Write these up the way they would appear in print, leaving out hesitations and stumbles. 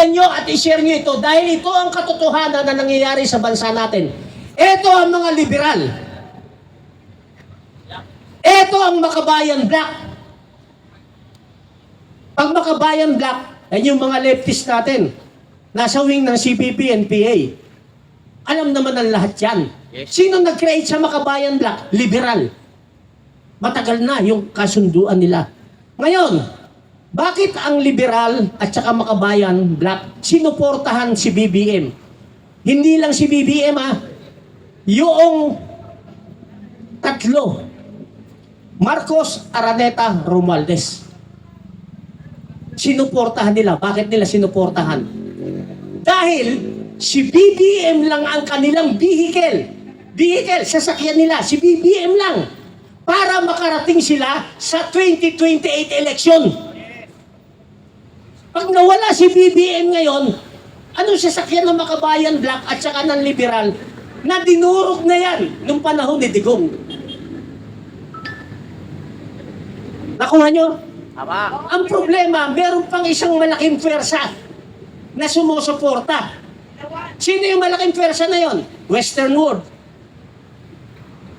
pakinggan nyo at i-share nyo ito dahil ito ang katotohanan na nangyayari sa bansa natin. Ito ang mga liberal. Ito ang Makabayan Black. Pag Makabayan Black, yan yung mga leftist natin. Nasa wing ng CPP, NPA. Alam naman ang lahat yan. Sino nag-create sa Makabayan Black? Liberal. Matagal na yung kasunduan nila. Ngayon, bakit ang liberal at saka Makabayan Black sinuportahan si BBM? Hindi lang si BBM yung tatlo. Marcos, Araneta, Romualdez. Sinuportahan nila. Bakit nila sinuportahan? Dahil si BBM lang ang kanilang vehicle. Vehicle, sasakyan nila. Si BBM lang. Para makarating sila sa 2028 election. Pag nawala si BBM ngayon, anong sasakyan ng Makabayan Black at saka ng liberal na dinurog na yan nung panahon ni Digong? Nakuha nyo? Tama. Ang problema, meron pang isang malaking pwersa na sumusuporta. Sino yung malaking pwersa na yon? Western world.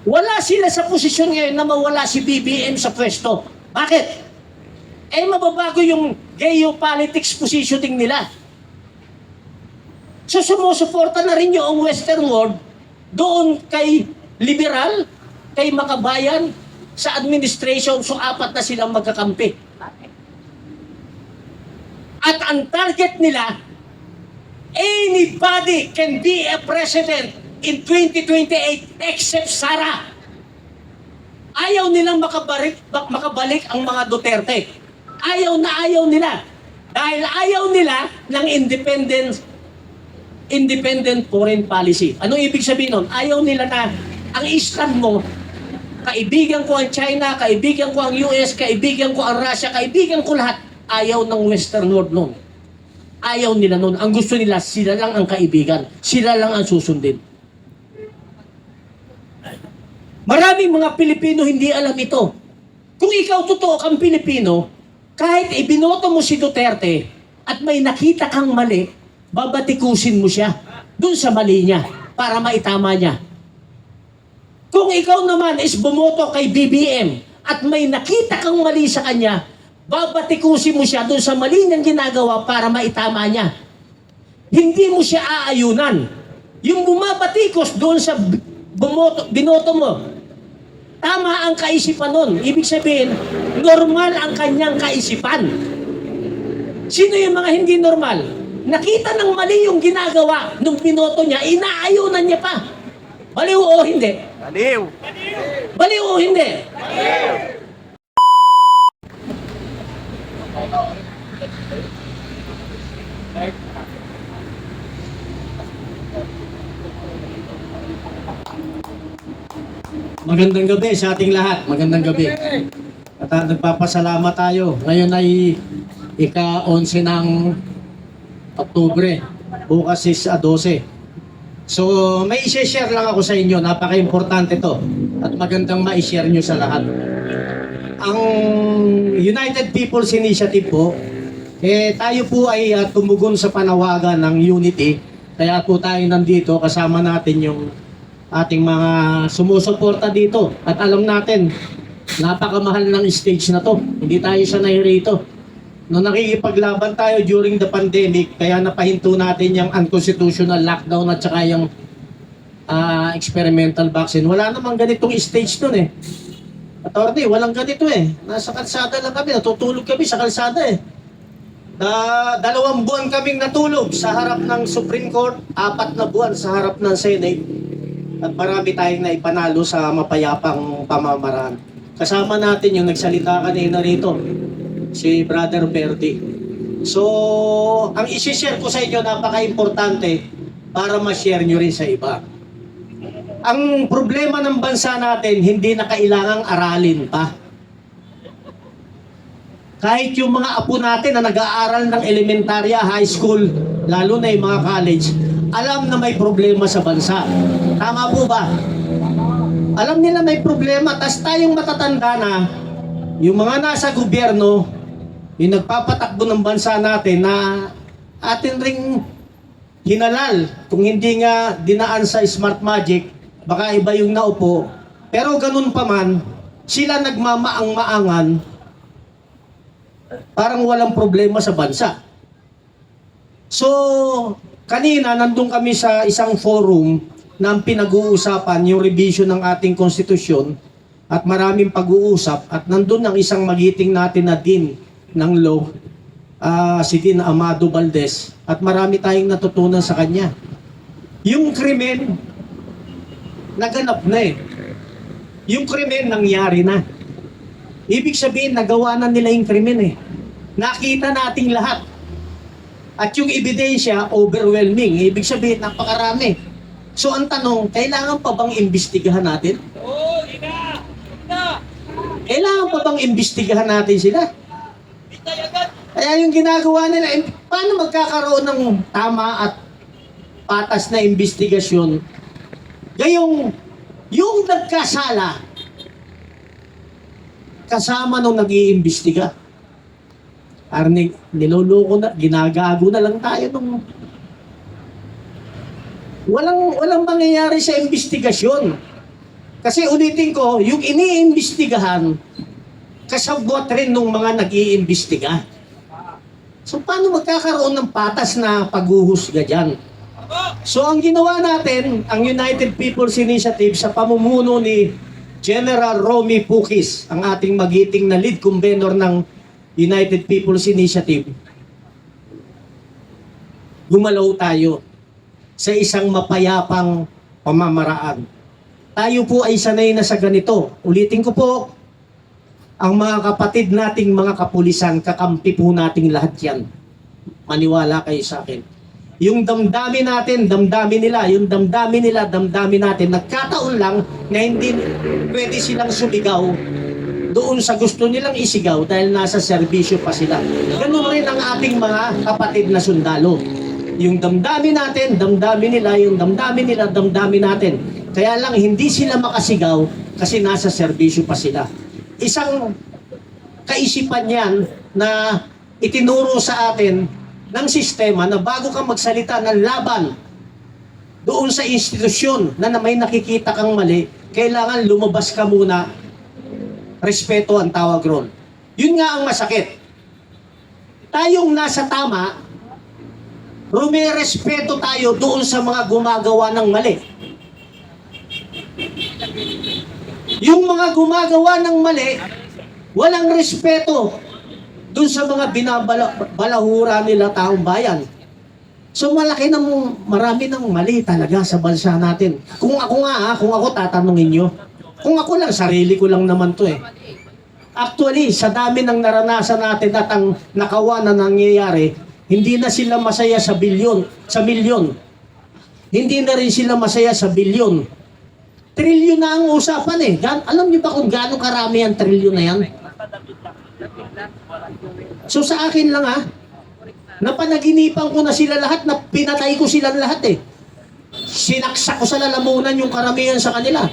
Wala sila sa posisyon ngayon na mawala si BBM sa pwesto. Bakit? Mababago yung geopolitics positioning nila. So sumusuporta na rin yung Western world doon kay liberal, kay Makabayan, sa administration. So apat na silang magkakampi. At ang target nila, anybody can be a president in 2028 except Sara. Ayaw nilang makabalik ang mga Duterte. Ayaw nila. Dahil ayaw nila ng independent foreign policy. Anong ibig sabihin nun? Ayaw nila na ang stand mo, kaibigan ko ang China, kaibigan ko ang US, kaibigan ko ang Russia, kaibigan ko lahat. Ayaw ng Western world nun. Ayaw nila nun. Ang gusto nila, sila lang ang kaibigan. Sila lang ang susundin. Maraming mga Pilipino hindi alam ito. Kung ikaw totoo kang Pilipino, kahit ibinoto mo si Duterte at may nakita kang mali, babatikusin mo siya dun sa mali niya para maitama niya. Kung ikaw naman is bumoto kay BBM at may nakita kang mali sa kanya, babatikusin mo siya dun sa mali niyang ginagawa para maitama niya. Hindi mo siya aayunan. Yung bumabatikos doon sa binoto mo, tama ang kaisipan nun. Ibig sabihin, normal ang kanyang kaisipan. Sino yung mga hindi normal? Nakita ng mali yung ginagawa nung binoto niya, inaayunan niya pa. Baliw o hindi? Baliw. Baliw o hindi? Magandang gabi sa ating lahat. Magandang gabi. At nagpapasalamat tayo. Ngayon ay ika-11 ng Oktubre. Bukas is 12. So, may i-share lang ako sa inyo. Napaka-importante to. At magandang ma-share nyo sa lahat. Ang United People's Initiative po, tayo po ay tumugon sa panawagan ng unity. Kaya po tayo nandito, kasama natin yung ating mga sumusuporta dito. At alam natin, napakamahal ng stage na to. Hindi tayo sanay rito. Nung nakikipaglaban tayo during the pandemic, kaya napahinto natin yung unconstitutional lockdown at saka yung experimental vaccine. Wala namang ganitong stage dun eh. Attorney, walang ganito eh. Nasa kalsada lang kami, natutulog kami sa kalsada eh. 2 buwan kaming natulog sa harap ng Supreme Court, 4 na buwan sa harap ng Senate. At marami tayong naipanalo sa mapayapang pamamaraan. Kasama natin yung nagsalita kanina rito, si Brother Bertie. So, ang isi-share ko sa inyo, napaka-importante para ma-share nyo rin sa iba. Ang problema ng bansa natin, hindi na kailangang aralin pa. Kahit yung mga apo natin na nag-aaral ng elementarya, high school, lalo na yung mga college, alam na may problema sa bansa. Tama po ba? Alam nila may problema, tas tayong matatanda na, yung mga nasa gobyerno, yung nagpapatakbo ng bansa natin na atin ring hinalal. Kung hindi nga dinaan sa Smart Magic, baka iba yung naupo. Pero ganun pa man, sila nagmamaang-maangan, parang walang problema sa bansa. So, kanina nandun kami sa isang forum na ang pinag-uusapan yung revision ng ating konstitusyon at maraming pag-uusap at nandun ang isang magiting natin na din ng law, si Dean Amado Valdez, at marami tayong natutunan sa kanya. Yung krimen, naganap na eh. Yung krimen, nangyari na. Ibig sabihin, nagawa na nila yung krimen eh. Nakita nating lahat. At yung ebidensya, overwhelming. Ibig sabihin, napakarami. So ang tanong, kailangan pa bang imbestigahan natin? Oo, ina! Kailangan pa bang imbestigahan natin sila? Bitay agad! Kaya yung ginagawa nila, paano magkakaroon ng tama at patas na imbestigasyon? Gayong, yung nagkasala, kasama nung nag-iimbestiga. Arning, niloloko na, ginagago na lang tayo nung walang mangyayari sa investigasyon. Kasi ulitin ko, yung iniimbestigahan, kasabwat rin nung mga nag-iimbestiga. So paano magkakaroon ng patas na paghuhusga dyan? So ang ginawa natin, ang United People's Initiative sa pamumuno ni General Romy Pukis, ang ating magiting na lead convener ng United People's Initiative, gumalaw tayo sa isang mapayapang pamamaraan. Tayo po ay sanay na sa ganito. Ulitin ko po, ang mga kapatid nating mga kapulisan, kakampi po nating lahat yan. Maniwala kayo sa akin. Yung damdamin natin, damdamin nila. Yung damdamin nila, damdamin natin. Nagkataon lang na hindi pwede silang sumigaw doon sa gusto nilang isigaw dahil nasa serbisyo pa sila. Ganun rin ang ating mga kapatid na sundalo. Yung damdamin natin, damdamin nila. Yung damdamin nila, damdamin natin. Kaya lang hindi sila makasigaw kasi nasa serbisyo pa sila. Isang kaisipan yan na itinuro sa atin ng sistema na bago ka magsalita ng laban doon sa institusyon na may nakikita kang mali, kailangan lumabas ka muna. Respeto ang tawag ron. Yun nga ang masakit. Tayong nasa tama, rumirespeto tayo doon sa mga gumagawa ng mali. Yung mga gumagawa ng mali, walang respeto doon sa mga binabalahura nila taong bayan. So marami ng mali talaga sa bansa natin. Kung ako tatanungin nyo, kung ako lang, sarili ko lang naman to eh. Actually, sa dami ng naranasan natin at ang nakawa na nangyayari, hindi na sila masaya sa milyon. Hindi na rin sila masaya sa bilyon. Trilyon na ang usapan eh. Alam niyo ba kung gaano karami ang trilyon na yan? So sa akin lang napanaginipan ko na sila lahat, na pinatay ko silang lahat eh. Sinaksak ko sa lalamunan yung karamihan sa kanila.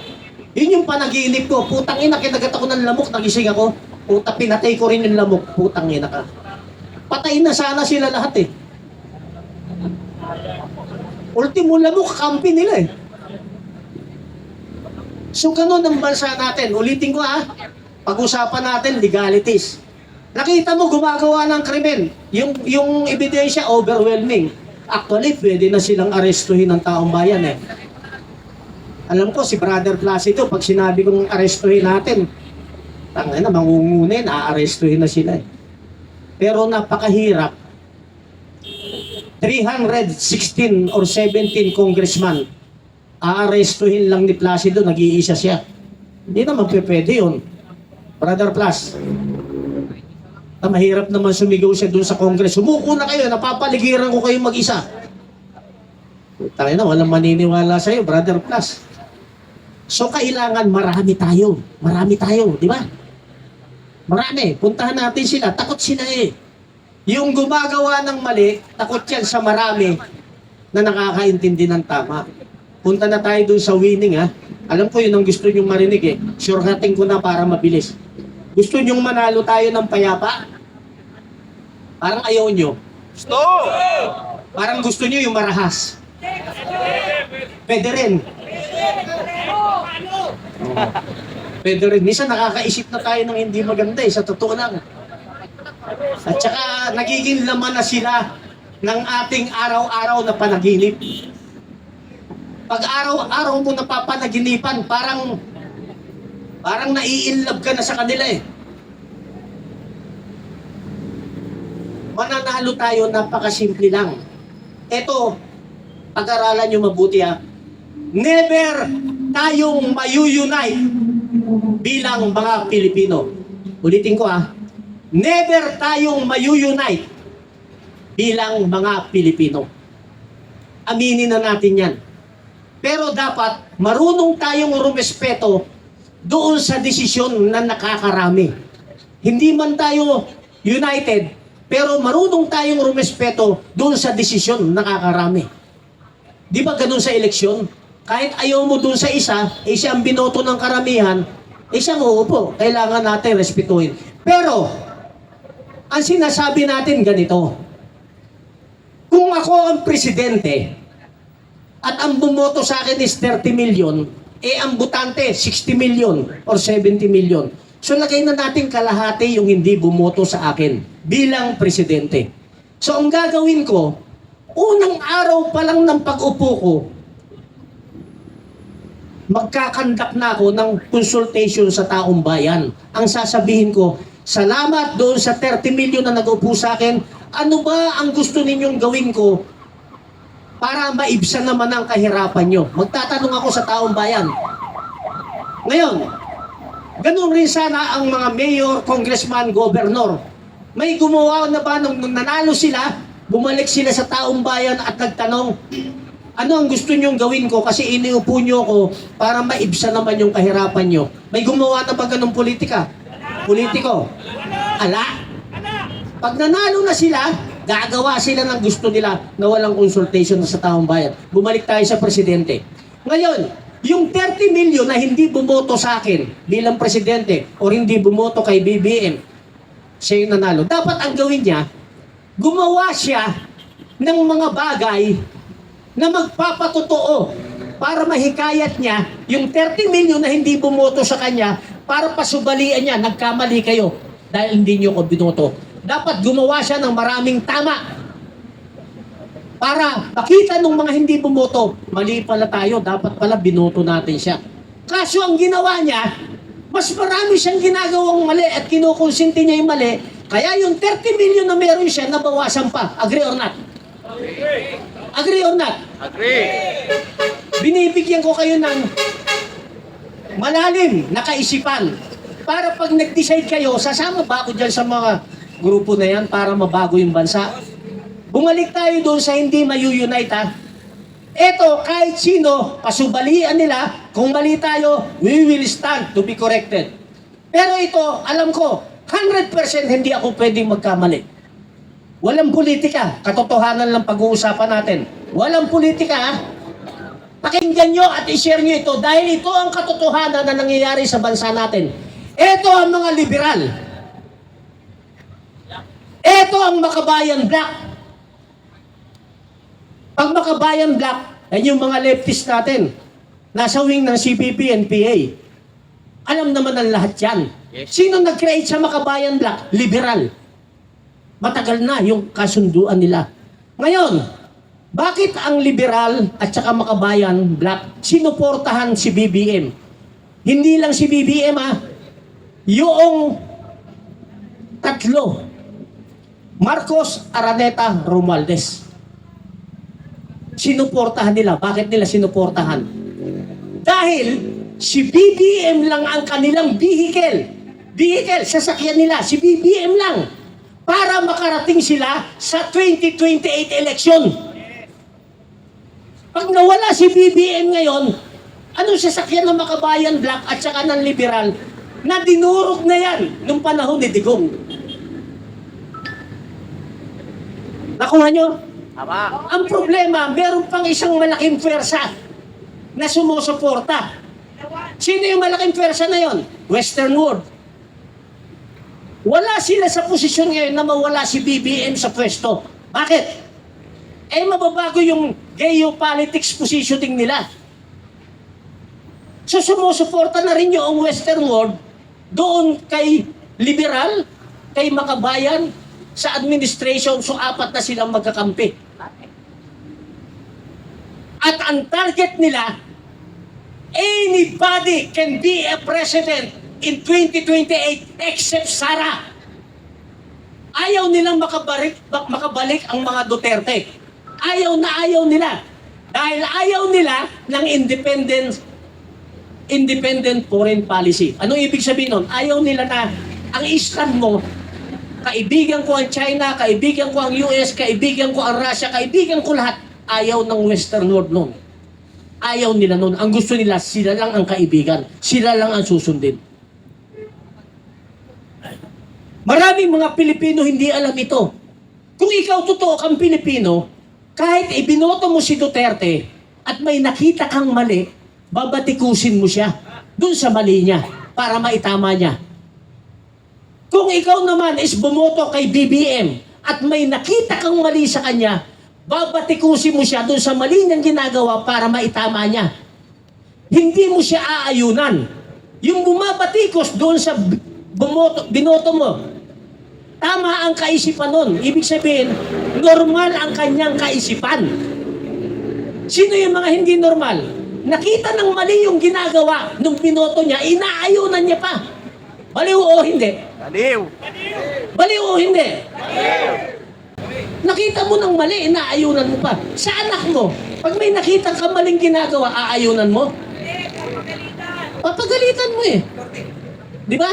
Yun yung panaginip ko. Putang ina, kinagat ako ng lamok, nagising ako. Puta, pinatay ko rin yung lamok. Putang ina ka. Patay na sana sila lahat eh. Ultimo lamok, kampi nila eh. So ganun ang bansa natin. Ulitin ko pag-usapan natin legalities. Nakita mo gumagawa ng krimen. Yung ebidensya overwhelming. Actually, pwede na silang arestuhin ng taong bayan eh. Alam ko, si Brother Placido, pag sinabi kong arestuhin natin, tangina, mangungunin, aarestuhin na sila eh. Pero napakahirap. 316 or 17 congressman, aarestuhin lang ni Placido, nag-iisa siya. Hindi naman pwede yun. Brother Plas, mahirap naman sumigaw siya dun sa Congress. Sumuko na kayo, napapaligiran ko kayo mag-isa. Tangina, walang maniniwala sa'yo, Brother Plas. So kailangan marami tayo, di ba? Marami, puntahan natin sila, takot sila eh. Yung gumagawa ng mali, takot yan sa marami na nakakaintindi ng tama. Punta na tayo dun sa winning Alam ko yun ang gusto nyong marinig eh. Shortcutting ko na para mabilis. Gusto nyong manalo tayo ng payapa? Parang ayaw nyo. Stop! ang gusto niyo yung marahas. Pwede rin. Pwede rin. Minsan nakakaisip na tayo ng hindi maganda sa totoo lang. At saka nagiging laman na sila ng ating araw-araw na panaginip. Pag araw-araw mo napapanaginipan, parang nai-inlove ka na sa kanila eh. Mananalo tayo, napakasimple lang. Ito, pag-aralan nyo mabuti ha. Never tayong mayu-unite bilang mga Pilipino. Ulitin ko ha. Never tayong mayu-unite bilang mga Pilipino. Aminin na natin yan. Pero dapat marunong tayong rumespeto doon sa desisyon na nakakarami. Hindi man tayo united, pero marunong tayong rumespeto doon sa desisyon na nakakarami. Di ba ganun sa eleksyon? Kahit ayaw mo doon sa isa, siya ang binoto ng karamihan, siyang uupo. Kailangan natin respetuhin. Pero, ang sinasabi natin ganito, kung ako ang presidente, at ang bumoto sa akin is 30 million, ang butante 60 million or 70 million. So lagay na natin kalahati yung hindi bumoto sa akin bilang presidente. So ang gagawin ko, unang araw pa lang ng pag-upo ko, magkakandak na ako ng consultation sa taong bayan. Ang sasabihin ko, salamat doon sa 30 million na nag-upo sa akin, ano ba ang gusto ninyong gawin ko para maibsan naman ang kahirapan nyo? Magtatanong ako sa taong bayan. Ngayon, ganun rin sana ang mga mayor, congressman, governor. May gumawa na ba nung nanalo sila, bumalik sila sa taong bayan at nagtanong, ano ang gusto nyong gawin ko kasi iniupo nyo ko para maibsan naman yung kahirapan nyo? May gumawa na ba ganung politika? Politiko? Ala? Pag nanalo na sila, gagawa sila ng gusto nila na walang consultation sa taong bayan. Bumalik tayo sa presidente. Ngayon, yung 30 million na hindi bumoto sa akin bilang presidente o hindi bumoto kay BBM, siya yung nanalo. Dapat ang gawin niya, gumawa siya ng mga bagay na magpapatotoo para mahikayat niya yung 30 million na hindi bumoto sa kanya para pasubalian niya, nagkamali kayo dahil hindi niyo ko binoto. Dapat gumawa siya ng maraming tama para makita ng mga hindi bumoto, mali pala tayo, dapat pala binoto natin siya. Kaso ang ginawa niya, mas marami siyang ginagawang mali at kinukonsinti niya yung mali, kaya yung 30 million na meron siya, nabawasan pa. Agree or not? Agree or not? Agree. Binibigyan ko kayo ng malalim na kaisipan para pag nag-decide kayo, sasama ba ako dyan sa mga grupo na yan para mabago yung bansa? Bumalik tayo doon sa hindi mayu-unite ha. Eto, kahit sino, pasubalian nila, kung mali tayo, we will stand to be corrected. Pero ito, alam ko, 100% hindi ako pwedeng magkamali. Walang politika, katotohanan lang pag-uusapan natin. Walang politika ha. Pakinggan nyo at i-share nyo ito dahil ito ang katotohanan na nangyayari sa bansa natin. Ito ang mga liberal. Ito ang Makabayan Black. Pag Makabayan Black, yan yung mga leftist natin. Nasa wing ng CPP, NPA. Alam naman ang lahat yan. Sino nag-create sa Makabayan Black? Liberal. Matagal na yung kasunduan nila. Ngayon, bakit ang liberal at saka Makabayan Black sinuportahan si BBM? Hindi lang si BBM yung tatlo. Marcos, Araneta, Romualdez. Sinuportahan nila. Bakit nila sinuportahan? Dahil si BBM lang ang kanilang vehicle. Vehicle, sasakyan nila. Si BBM lang. Para makarating sila sa 2028 election. Pag nawala si BBM ngayon, anong sasakyan ng Makabayan Black at saka ng liberal na dinurog na yan nung panahon ni Digong? Nakuha nyo? Tama. Ang problema, meron pang isang malaking pwersa na sumusuporta. Sino yung malaking pwersa na yon? Western world. Wala sila sa posisyon ngayon na mawala si BBM sa pwesto. Bakit? mababago yung geopolitics positioning nila. So sumusuporta na rin yung Western world doon kay liberal, kay makabayan, sa administration. So apat na silang magkakampi. At ang target nila, anybody can be a president in 2028 except Sara. Ayaw nilang makabalik ang mga Duterte. Ayaw nila. Dahil ayaw nila ng independent foreign policy. Anong ibig sabihin nun? Ayaw nila na ang stand mo, kaibigan ko ang China, kaibigan ko ang US, kaibigan ko ang Russia, kaibigan ko lahat. Ayaw ng Western world nun. Ayaw nila nun. Ang gusto nila, sila lang ang kaibigan. Sila lang ang susundin. Maraming mga Pilipino hindi alam ito. Kung ikaw totoo kang Pilipino, kahit ibinoto mo si Duterte at may nakita kang mali, babatikusin mo siya dun sa mali niya para maitama niya. Kung ikaw naman is bumoto kay BBM at may nakita kang mali sa kanya, babatikusin mo siya dun sa mali niyang ginagawa para maitama niya. Hindi mo siya aayunan. Yung bumabatikos doon sa binoto mo, tama ang kaisipan nun. Ibig sabihin, normal ang kanyang kaisipan. Sino yung mga hindi normal? Nakita ng mali yung ginagawa nung binoto niya, inaayunan niya pa. Baliw o hindi? Baliw! Baliw o hindi? Nakita mo ng mali, inaayunan mo pa. Sa anak mo, pag may nakita ka maling ginagawa, aayunan mo? Papagalitan mo eh. Di ba?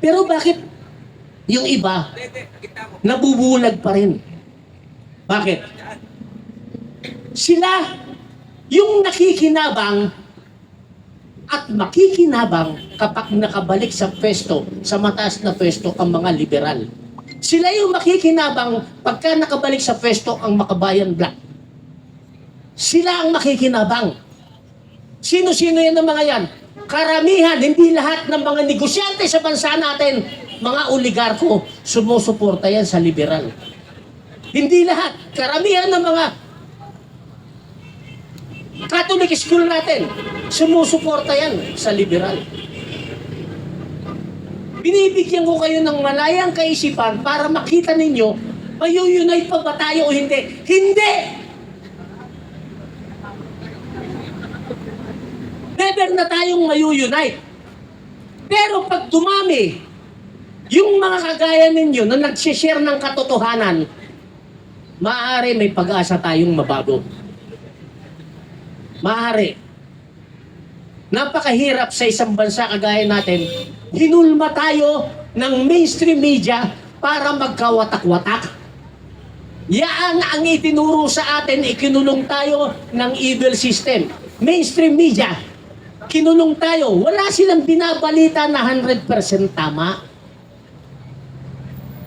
Pero bakit yung iba, nabubulag pa rin? Bakit? Sila, yung nakikinabang at makikinabang kapag nakabalik sa pwesto, sa mataas na pwesto ang mga liberal. Sila yung makikinabang pagka nakabalik sa pwesto ang makabayan black. Sila ang makikinabang. Sino-sino yan ng mga yan? Karamihan, hindi lahat ng mga negosyante sa bansa natin, mga oligarko, sumusuporta yan sa liberal. Hindi lahat. Karamihan ng mga Catholic school natin, sumusuporta yan sa liberal. Binibigyan ko kayo ng malayang kaisipan para makita ninyo, mayuyunite pa ba tayo o hindi? Hindi! Never na tayong mayuyunite. Pero pag dumami, yung mga kagaya ninyo na nagsishare ng katotohanan, maaari may pag-asa tayong mabago. Maaari. Napakahirap sa isang bansa kagaya natin, hinulma tayo ng mainstream media para magkawatak-watak. Yaan ang itinuro sa atin, ikinulong tayo ng evil system. Mainstream media, kinulong tayo. Wala silang binabalita na 100% tama.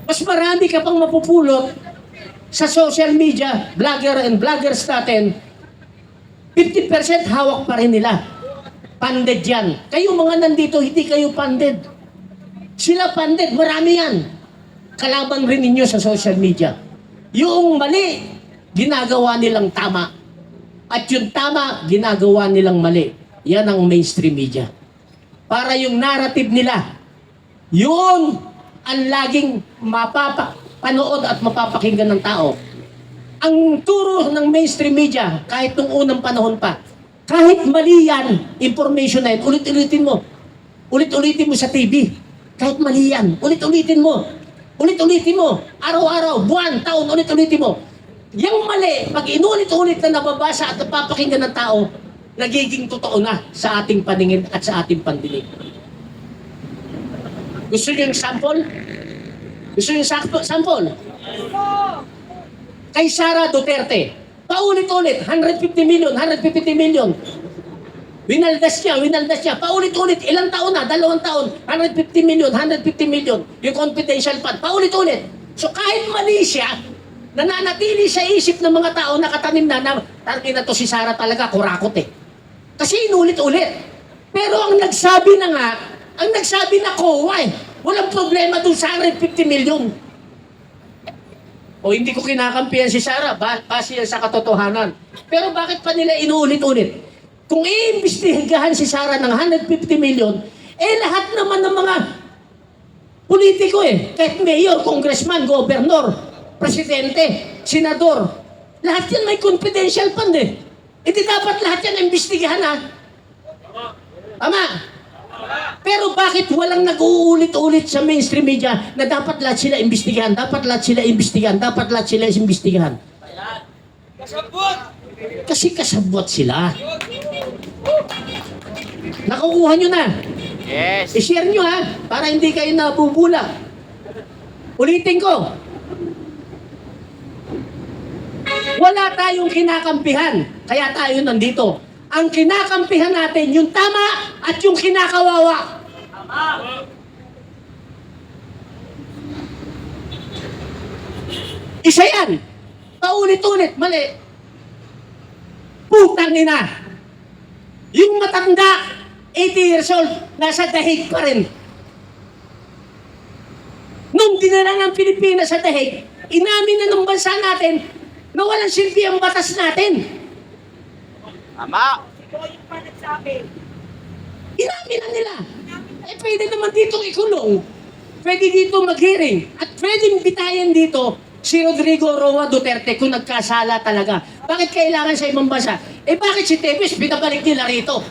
Mas marami ka pang mapupulot sa social media, vlogger and vloggers natin, 50% hawak pa rin nila. Panded yan. Kayo mga nandito, hindi kayo panded. Sila panded, marami yan. Kalaban rin ninyo sa social media. Yung mali, ginagawa nilang tama. At yung tama, ginagawa nilang mali. Yan ang mainstream media. Para yung narrative nila, yun ang laging mapapanood at mapapakinggan ng tao. Ang turo ng mainstream media, kahit nung unang panahon pa, kahit mali yan, information na yan, ulit-ulitin mo. Ulit-ulitin mo sa TV. Kahit mali yan, ulit-ulitin mo. Ulit-ulitin mo. Araw-araw, buwan, taon, ulit-ulitin mo. Yung mali, pag inulit-ulit na nababasa at napapakinggan ng tao, nagiging totoo na sa ating paningin at sa ating pandinig. Gusto niyo yung sample? Gusto niyo yung sample? Kay Sara Duterte, paulit-ulit, 150 million. Winaldas niya, paulit-ulit, ilang taon na, 2 taon, 150 million, yung confidential fund, paulit-ulit. So kahit mali siya, nananatili sa isip ng mga tao nakatanim na tarki na to si Sara talaga, kurakot eh. Kasi inulit-ulit. Pero ang nagsabi na COA eh, walang problema dun sa 150 million. O hindi ko kinakampihan si Sara, base yan sa katotohanan. Pero bakit pa nila inuulit-ulit? Kung iimbestigahan si Sara ng 150 million, lahat naman ng mga politiko kahit mayor, congressman, gobernador, presidente, senador, lahat yan may confidential fund di dapat lahat yan imbestigahan Tama? Pero bakit walang nag-uulit-ulit sa mainstream media na dapat lahat sila imbestigahan, dapat lahat sila imbestigahan, dapat lahat sila imbestigahan? Kasabot! Kasi kasabwat sila. Nakukuha nyo na. Yes. I-share nyo para hindi kayo nabubula. Ulitin ko. Wala tayong kinakampihan, kaya tayo nandito. Ang kinakampihan natin, yung tama at yung kinakawawa. Isa yan. Paulit-ulit, mali. Putang ina. Yung matanda, 80 years old, nasa dahig pa rin. Nung dinala ng Pilipinas sa dahig, inamin na ng bansa natin na walang silbi ang batas natin. Tama. Inamin na nila. Pwede naman ditong ikulong. Pwede dito mag-hearing. At pwedeng bitayan dito si Rodrigo Roa Duterte kung nagkasala talaga. Bakit kailangan sa ibang bansa? Bakit si Tevez pinabalik nila rito?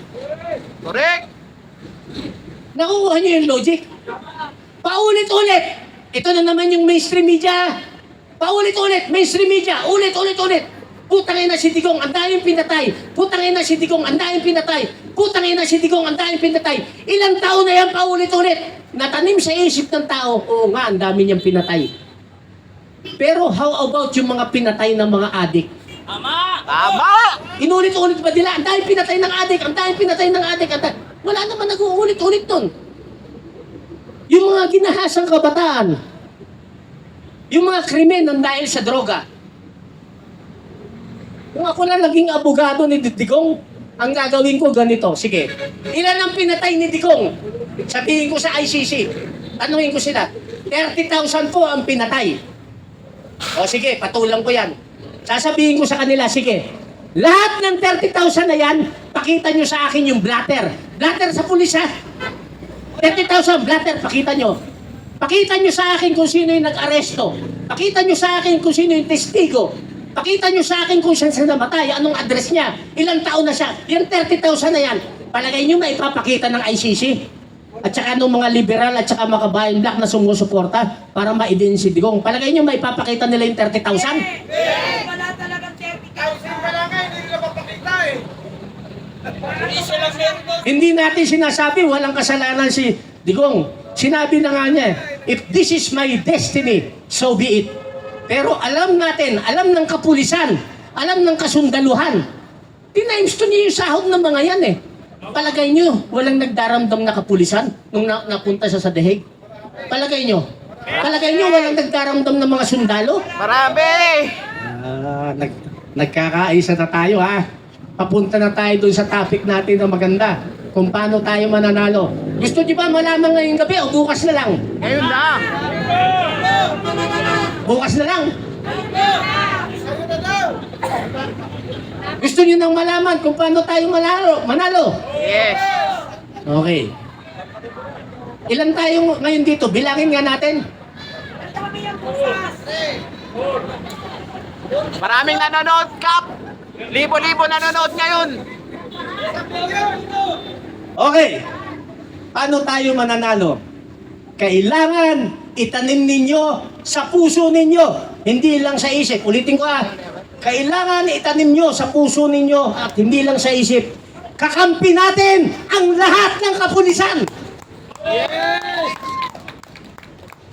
Correct. Nakukuha niyo yung logic? Paulit-ulit. Ito na naman yung mainstream media. Paulit-ulit. Mainstream media. Ulit-ulit-ulit. Putang ina si Digong, ang daming pinatay. Putang ina si Digong, ang daming pinatay. Putang ina si Digong, ang daming pinatay. Ilang taon na yan paulit-ulit. Natanim sa isip ng tao, oo nga, ang dami niyang pinatay. Pero how about yung mga pinatay ng mga adik? Tama! Tama. Inulit-ulit ba nila? Ang daming pinatay ng adik, ang daming pinatay ng adik. Wala naman nag-uulit-ulit doon. Yung mga ginahasang kabataan, yung mga krimen ng dahil sa droga. Kung ako na naging abogado ni Digong, ang gagawin ko ganito. Sige, ilan ang pinatay ni Digong? Sabihin ko sa ICC. Tanungin ko sila. 30,000 po ang pinatay. O sige, patulang ko yan. Sasabihin ko sa kanila, sige, lahat ng 30,000 na yan, pakita nyo sa akin yung blatter. Blatter sa pulis 30,000 blatter, pakita nyo. Pakita nyo sa akin kung sino yung nag-aresto. Pakita nyo sa akin kung sino yung testigo. Pakita nyo sa akin kung saan siya namatay, anong address niya, ilang taon na siya. Yung 30,000 na yan, palagay nyo maipapakita ng ICC. At saka nung mga liberal at saka mga kabayan black na sumusuporta para ma-idin si Digong. Palagay nyo maipapakita nila yung 30,000? Wala talagang 30,000. Iso lang meron. Hindi natin sinasabi walang kasalanan si Digong. Sinabi na nga niya, if this is my destiny, so be it. Pero alam natin, alam ng kapulisan, alam ng kasundaluhan, tinimes to niyo yung sahod ng mga yan Palagay nyo, walang nagdaramdam na kapulisan nung napunta siya sa dahig? Palagay nyo? Palagay nyo, walang nagdaramdam ng mga sundalo? Marami. Nagkakaisa na tayo Papunta na tayo doon sa topic natin na maganda. Kung paano tayo mananalo. Gusto niyo ba malaman ngayong gabi o bukas na lang? Ngayon na. Bukas na lang? Gusto niyo nang malaman kung paano tayo manalo? Yes. Okay. Ilan tayo ngayon dito? Bilangin nga natin. Ang dami yung bukas. Maraming nanonood, Kap. Libo-libo nanonood ngayon. Okay. Paano tayo mananalo? Kailangan itanim ninyo sa puso ninyo, hindi lang sa isip. Ulitin ko Kailangan itanim nyo sa puso ninyo at hindi lang sa isip. Kakampi natin ang lahat ng kapulisan.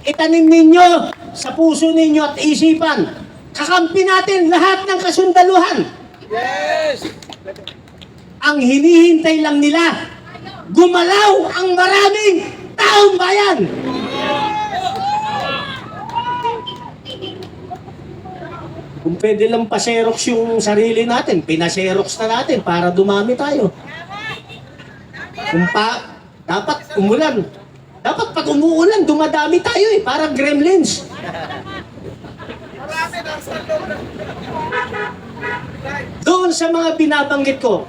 Itanim ninyo sa puso ninyo at isipan. Kakampi natin lahat ng kasundaluhan. Ang hinihintay lang nila, gumalaw ang maraming taong bayan. Kung pwede lang pa-xerox yung sarili natin, pina-xerox na natin para dumami tayo. Dapat umulan. Dapat pag umuulan, dumadami tayo para gremlins. Doon sa mga binabanggit ko,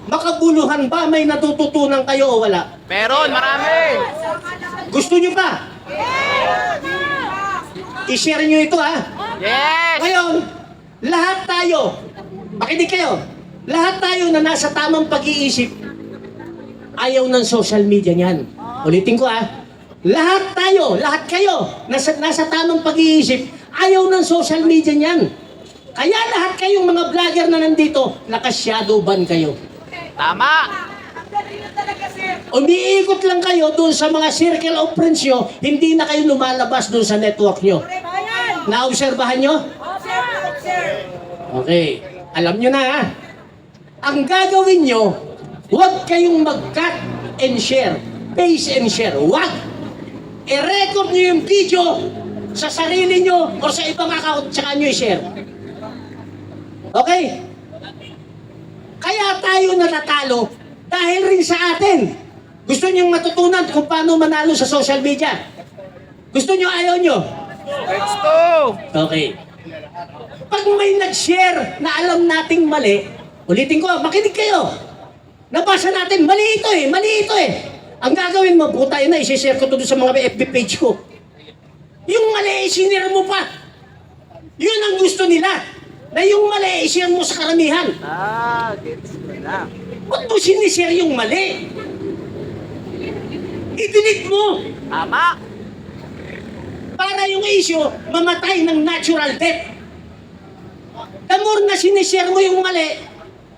makabuluhan ba may natututunan kayo o wala? Meron, marami. Gusto nyo pa? I-share nyo ito ha. Yes! Ngayon, lahat tayo, makinig kayo, lahat tayo na nasa tamang pag-iisip, ayaw ng social media niyan. Ulitin ko ha. Lahat tayo, lahat kayo, nasa tamang pag-iisip, ayaw ng social media niyan. Kaya lahat kayong mga vlogger na nandito, naka-shadow ban kayo. Tama. Ang galing na talaga, sir. Umiikot lang kayo doon sa mga circle of friends nyo, hindi na kayo lumalabas doon sa network nyo. Bayan! Naobserbahan nyo? Observe! Okay. Alam nyo na ha. Ang gagawin nyo, huwag kayong mag-cut and share. Paste and share. Huwag. I-record nyo yung video sa sarili nyo o sa ibang account, tsaka nyo i-share. Okay? Kaya tayo natatalo dahil rin sa atin. Gusto nyo matutunan kung paano manalo sa social media? Gusto nyo, ayaw nyo? Let's go! Okay. Pag may nag-share na alam nating mali, ulitin ko, makinig kayo. Nabasa natin, mali ito eh, mali ito eh. Ang gagawin mo, puta na, isi-share ko to sa mga FB page ko. Yung mali, isinira mo pa. Yun ang gusto nila. Na yung mali, ishare mo sa karamihan. Gets ko na. Ba't mo sinishare yung mali? I-delete mo. Tama. Para yung issue, mamatay ng natural death. The more na sinishare mo yung mali,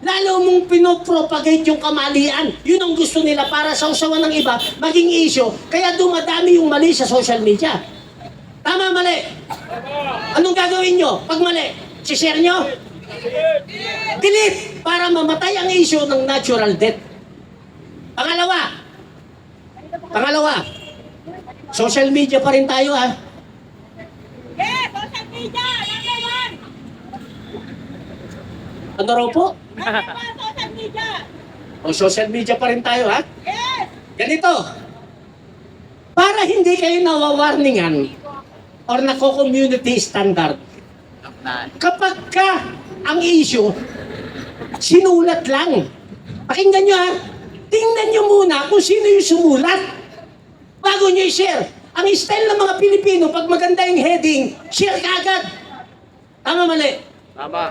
lalo mong pinopropagate yung kamalian. Yun ang gusto nila para sa usawan ng iba, maging issue. Kaya dumadami yung mali sa social media. Tama, mali? Anong gagawin nyo pag mali? Sishare nyo? Delete! Para mamatay ang issue ng natural death. Pangalawa, social media pa rin tayo ha. Yes! Social media! Number one! Ano raw po? Number one, social media! O social media pa rin tayo ha. Yes! Ganito, para hindi kayo nawawarningan or nako-community standard, kapag ka ang issue, sinulat lang. Pakinggan nyo ha, tingnan nyo muna kung sino yung sumulat bago nyo i-share. Ang style ng mga Pilipino, pag maganda yung heading, share ka agad. Tama, mali? Tama.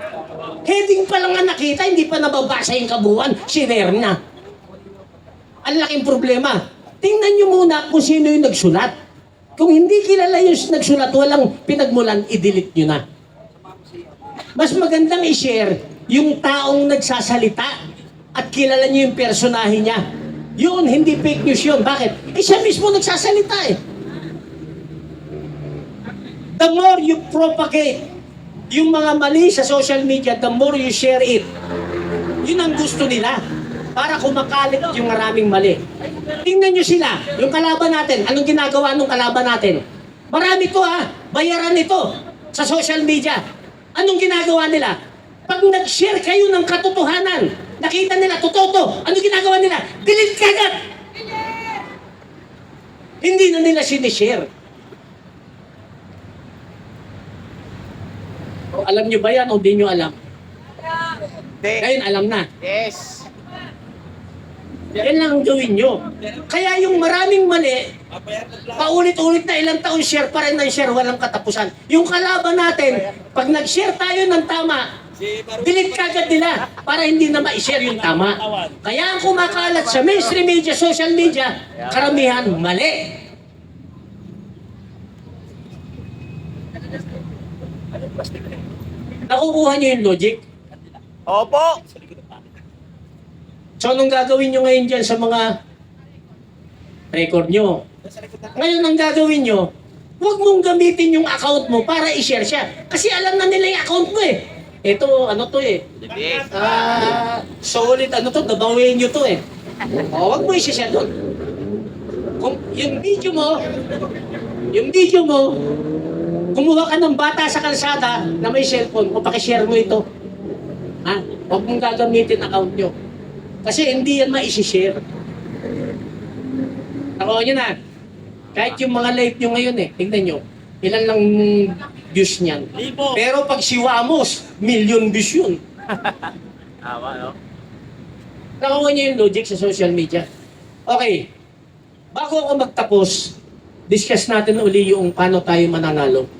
Heading pa lang ang nakita, hindi pa nababasa yung kabuuan, share na. Ang laking problema. Tingnan nyo muna kung sino yung nagsulat. Kung hindi kilala yung nagsulat, walang pinagmulan, i-delete nyo na. Mas magandang i-share yung taong nagsasalita at kilala nyo yung personahe niya. Yun, hindi fake news yun. Bakit? Siya mismo nagsasalita eh. The more you propagate yung mga mali sa social media, the more you share it. Yun ang gusto nila. Para kumakalit yung maraming mali. Tingnan nyo sila, yung kalaban natin. Anong ginagawa nung kalaban natin? Marami to ha. Bayaran ito sa social media. Anong ginagawa nila? Pag nag-share kayo ng katotohanan, nakita nila, totoo to. Anong ginagawa nila? Delete kagad! Hindi na nila sinishare. O, alam nyo ba yan o di nyo alam? Ngayon alam na. Yes. Yan lang ang gawin nyo. Kaya yung maraming mali, paulit-ulit na ilang taon share pa rin ng share, walang katapusan. Yung kalaban natin, pag nag-share tayo ng tama, delete kagad nila para hindi na ma-share yung tama. Kaya ang kumakalat sa mainstream media, social media, karamihan mali. Nakukuha nyo yung logic? Opo. So, anong gagawin nyo ngayon dyan sa mga record nyo? Ngayon, ang gagawin nyo, huwag mong gamitin yung account mo para i-share siya. Kasi alam na nila yung account mo eh. Ito, ano to eh. Yes. Solid, ano to, nabawiin nyo to eh. O, huwag mo i-share doon. Kung yung video mo, kumuha ka ng bata sa kalsada na may cellphone, o pakishare mo ito. Ha? Huwag mong gagamitin account nyo. Kasi hindi yan ma-share. Nakuha nyo na. Kahit yung mga live nyo ngayon eh, tingnan nyo. Ilan lang views niyan? Libo. Pero pag si Wamos, million views yun. Tama, no? Nakuha niyo yung logic sa social media. Okay. Bago ako magtapos, discuss natin uli yung paano tayo mananalo.